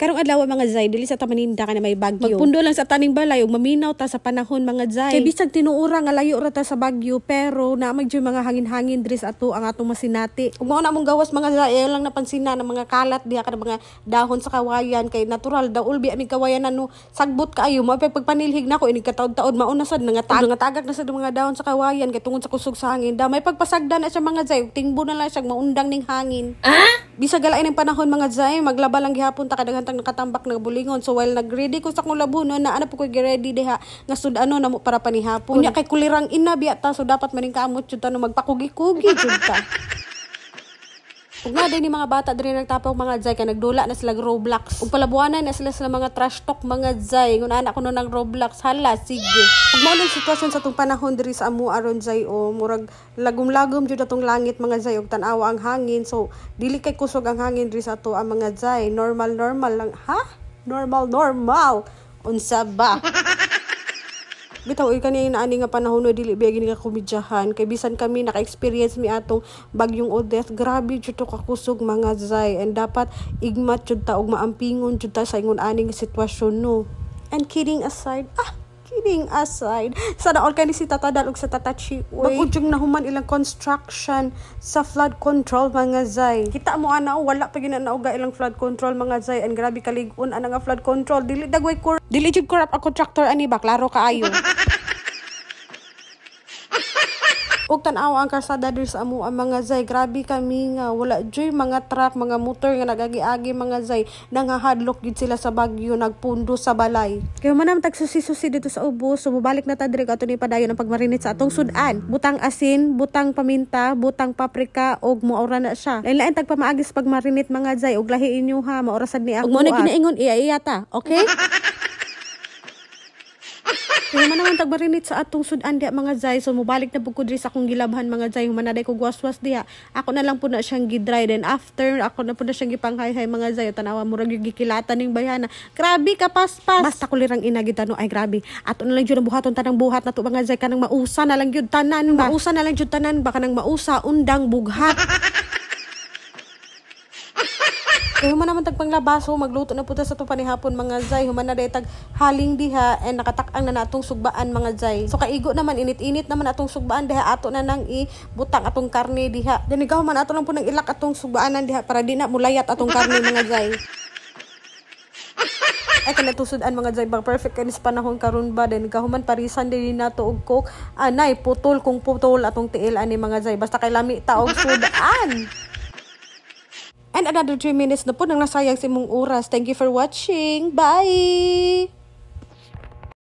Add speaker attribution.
Speaker 1: Karong adlaw mga zay, dili sa tamaninda ka na may bagyo. Magpundo lang sa taning balay ug maminaw ta sa panahon mga zay. Kay bisag tinuura nga layo ra ta sa bagyo pero na magjoy mga hangin-hangin diri sa ato ang atong masinati. Ug mao na mong gawas mga zay, lang napansin na ng mga kalat diha kada mga dahon sa kawayan kay natural daw ulbi amig kawayan no sagbot kaayo mo pagpanilhig nako ini kataod-taod mauna sad nga tagak na sad mga dahon sa kawayan kay tungod sa kusog sa hangin. Da may pagpasagdan na siya mga zay, tingbo na lang siya maundang ning hangin. Bisag galain ng panahon mga zay, maglaba lang gihapon ta kadaghan nakatambak na bulingon. So while nagready ko sa kong labunon na ano po ko ready diha nga sud ano namo para panihapon. Unya kay kulirang ina biya ta so dapat maning kaamot jud ta no magpakugi-kugi jud ta. Ug na din ni mga bata diri nagtapok mga zay kay nagdula na sila Roblox. Ug palabuanan na sila mga trash talk mga zay. Ngun ana ko no nang Roblox hala sige. Ug mao lang sitwasyon sa tong panahon diri sa amo aron zay o murag lagom-lagom jud atong langit mga zay ug tan-awa ang hangin. So dili kay kusog ang hangin diri sa ato ang mga zay. Normal lang ha? Normal unsa ba? Bitaw kani naani nga panahon no dili biya gini ka komedyahan kay bisan kami naka-experience mi atong bagyong Odette. Grabe jud to kakusog mga zay and dapat igmat jud ta og maampingon jud ta sa ingon aning sitwasyon no. And kidding aside, sana all kani si Tata Dal og sa Tata Chi. Mag-udyong nahuman ilang construction sa flood control mga zay. Kita mo ana wala pa gyud na uga ilang flood control mga zay and grabe kalig-on ana nga flood control dili jud corrupt ang contractor ani ba klaro kaayo. Ug tan-aw ang kalsada diri sa amo ang mga zay, grabe kami nga wala joy mga truck, mga motor nga nagagi-agi mga zay, nangahadlok gid sila sa bagyo, nagpundo sa balay. Kaya man tag susi-susi dito sa ubos, so mubalik na ta diri ato ni padayon ang pagmarinate sa atong sudan. Butang asin, butang paminta, butang paprika og moora na siya. Lain-lain tag pamaagis pagmarinate mga zay ug lahi inyo ha, maorasan ni ako. Ug mo na ginaingon iya ta, okay? Kaya man naman tagmarinit sa atong sudan diha mga zay, so mubalik na pud ko diri sa akong gilabhan mga zay, humanaday ko waswas diha. Ako na lang pud na siyang gidry, then after ako na pud na siyang gipanghay-hay mga zay, tanawa murag gikilatan ning bayana. Grabe ka paspas. Basta kulirang ina gid ay grabe. Ato na lang jud ang buhaton tanang buhat nato mga zay kanang mausa na lang jud tanan ba. Mausa na lang jud tanan ba kanang mausa undang bughat. Kaya human naman tagpanglabaso, magluto na puta sa ito panihapon mga zay. Human na tag haling diha and nakatakang na natong sugbaan mga zay. So kaigo naman, init-init naman atong sugbaan diha. Ato na nang ibutang atong karne diha. Dinigaw man ato lang po nang ilak atong sugbaanan diha para di na mulayat atong karne mga zay. Ay kanatusudan mga zay, bang perfect kanis panahon karon ba din kahuman parisan din nato og coke. Anay putol kung putol atong tiil ani mga zay. Basta kay lami ta og sudan. And another 3 minutes na po nang nasayang si mong oras. Thank you for watching. Bye!